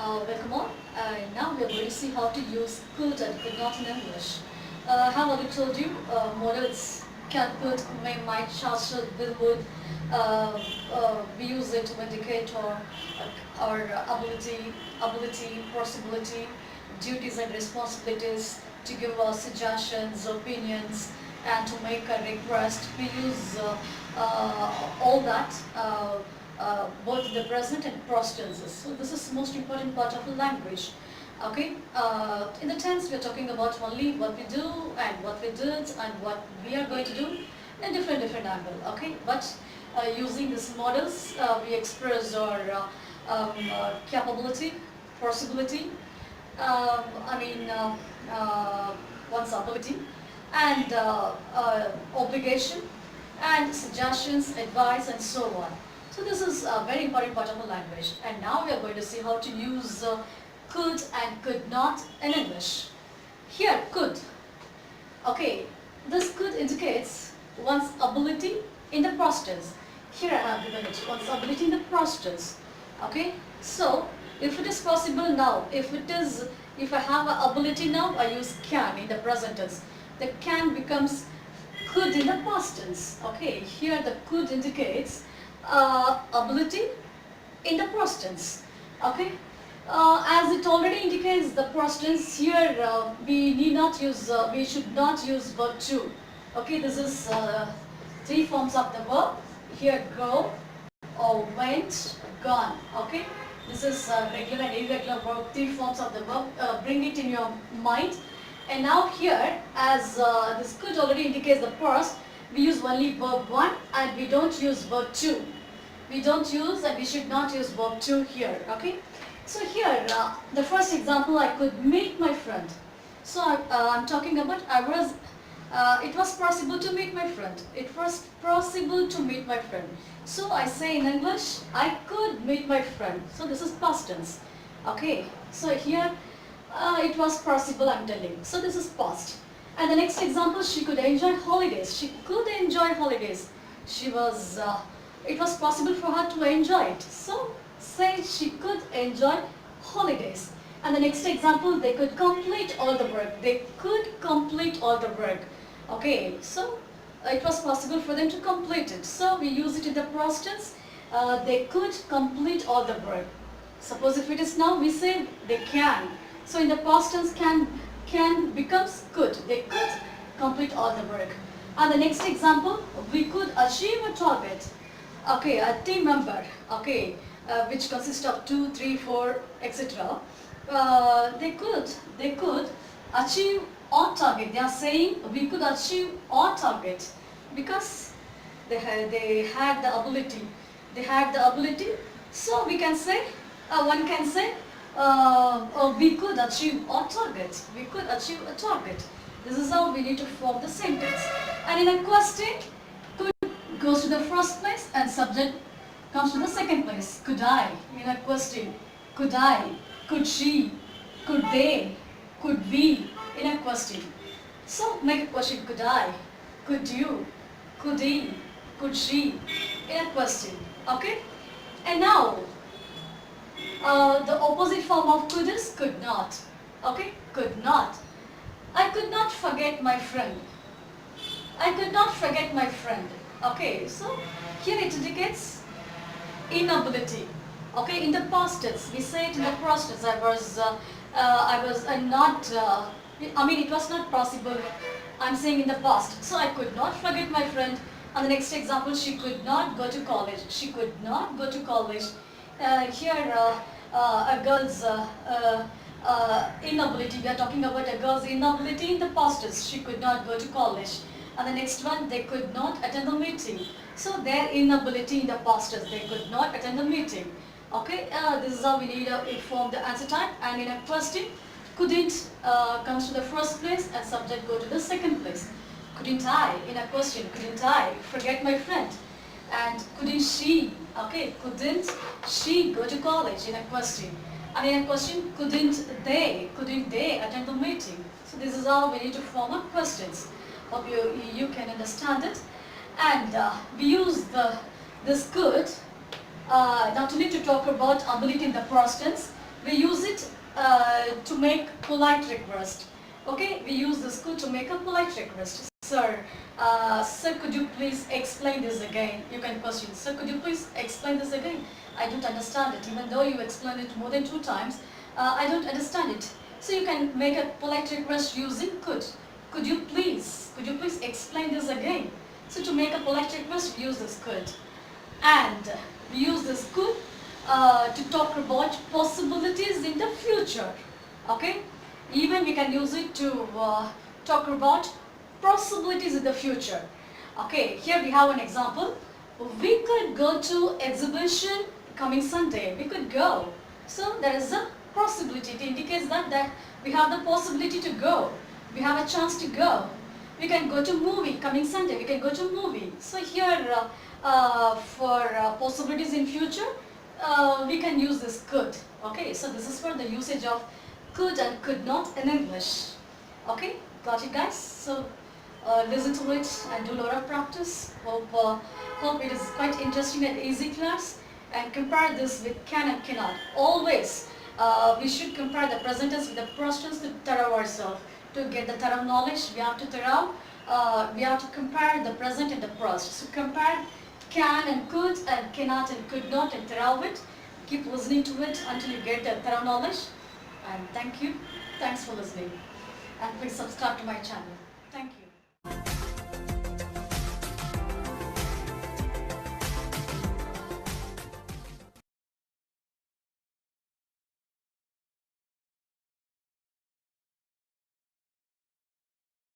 Welcome on. Now we are going to see how to use could and could not in English. Have already told you, modals can, could, may, might, shall, should, will, would. We use it to indicate our ability, possibility, duties and responsibilities, to give us suggestions, opinions, and to make a request. We use all that. Both in the present and past tenses. So this is the most important part of the language. Okay, in the tense we are talking about only what we do and what we did and what we are going to do in different angle. Okay, but using these models we express our capability, possibility, one's ability, and obligation, and suggestions, advice, and so on. So this is a very important part of the language, and now we are going to see how to use could and could not in English. Here, could. Okay, this could indicates one's ability in the past tense. Here I have given it, one's ability in the past tense. Okay, so if it is possible now, if I have an ability now, I use can in the present tense. The can becomes could in the past tense. Okay, here the could indicates ability in the past tense. Okay, as it already indicates the past tense, here we should not use verb to. Okay, this is three forms of the verb. Here, go, or went, gone. Okay, this is regular and irregular verb, three forms of the verb. Bring it in your mind. And now here, as this could already indicates the past, we use only verb 1 and we don't use verb 2. We don't use and we should not use verb 2 here. Okay. So here, the first example, I could meet my friend. So I'm talking about it was possible to meet my friend. It was possible to meet my friend. So I say in English, I could meet my friend. So this is past tense. Okay. So here, it was possible, I'm telling. So this is past. And the next example, she could enjoy holidays. She could enjoy holidays. It was possible for her to enjoy it. So say she could enjoy holidays. And the next example, they could complete all the work. They could complete all the work. Okay, so it was possible for them to complete it. So we use it in the past tense. They could complete all the work. Suppose if it is now, we say they can. So in the past tense, can becomes could. They could complete all the work. And the next example, we could achieve a target. Okay, a team member, okay, which consists of 2, 3, 4, etc. They could achieve our target. They are saying we could achieve our target because they had the ability. They had the ability. So we can say, one can say, we could achieve our target. We could achieve a target. This is how we need to form the sentence. And in a question, could goes to the first place and subject comes to the second place. Could I? In a question, could I? Could she? Could they? Could we? In a question. So make a question. Could I? Could you? Could he? Could she? In a question. Okay? And now, the opposite form of could is could not. Okay? Could not. I could not forget my friend. I could not forget my friend. Okay, so here it indicates inability. Okay, in the past tense, we say it in the past tense. It was not possible. I'm saying in the past. So I could not forget my friend. And the next example, she could not go to college. She could not go to college. Here, a girl's inability. We are talking about a girl's inability in the past tense. She could not go to college. And the next one, they could not attend the meeting. So their inability in the past tense, they could not attend the meeting. Okay, this is how we need to form the answer type. And in a question, couldn't comes to the first place and subject go to the second place. Couldn't I? In a question, couldn't I forget my friend? And couldn't she? Okay, couldn't she go to college? In a question. And in a question, couldn't they attend the meeting? So this is how we need to form our questions. Hope you can understand it. And we use this could not only to talk about ability in the past tense, We use it to make polite request. Okay, we use this could to make a polite request. Sir, could you please explain this again? You can question, sir, could you please explain this again? I don't understand it. Even though you explained it more than 2 times, I don't understand it. So you can make a polite request using could. Could you please explain this again? So to make a polite request, we use this could. And we use this could to talk about possibilities in the future. Okay? Even we can use it to talk about possibilities in the future. Okay, here we have an example. We could go to exhibition coming Sunday. We could go. So there is a possibility. It indicates that we have the possibility to go. We have a chance to go. We can go to movie coming Sunday. We can go to movie. So here for possibilities in future, we can use this could. Okay, so this is for the usage of could and could not in English. Okay, got it guys? So listen to it and do a lot of practice. Hope it is quite interesting and easy class. And compare this with can and cannot. Always we should compare the present tense with the past tense to thorough ourselves. To get the thorough knowledge, we have to compare the present and the past. So compare can and could and cannot and could not and thorough it. Keep listening to it until you get the thorough knowledge. And thank you. Thanks for listening. And please subscribe to my channel. Thank you.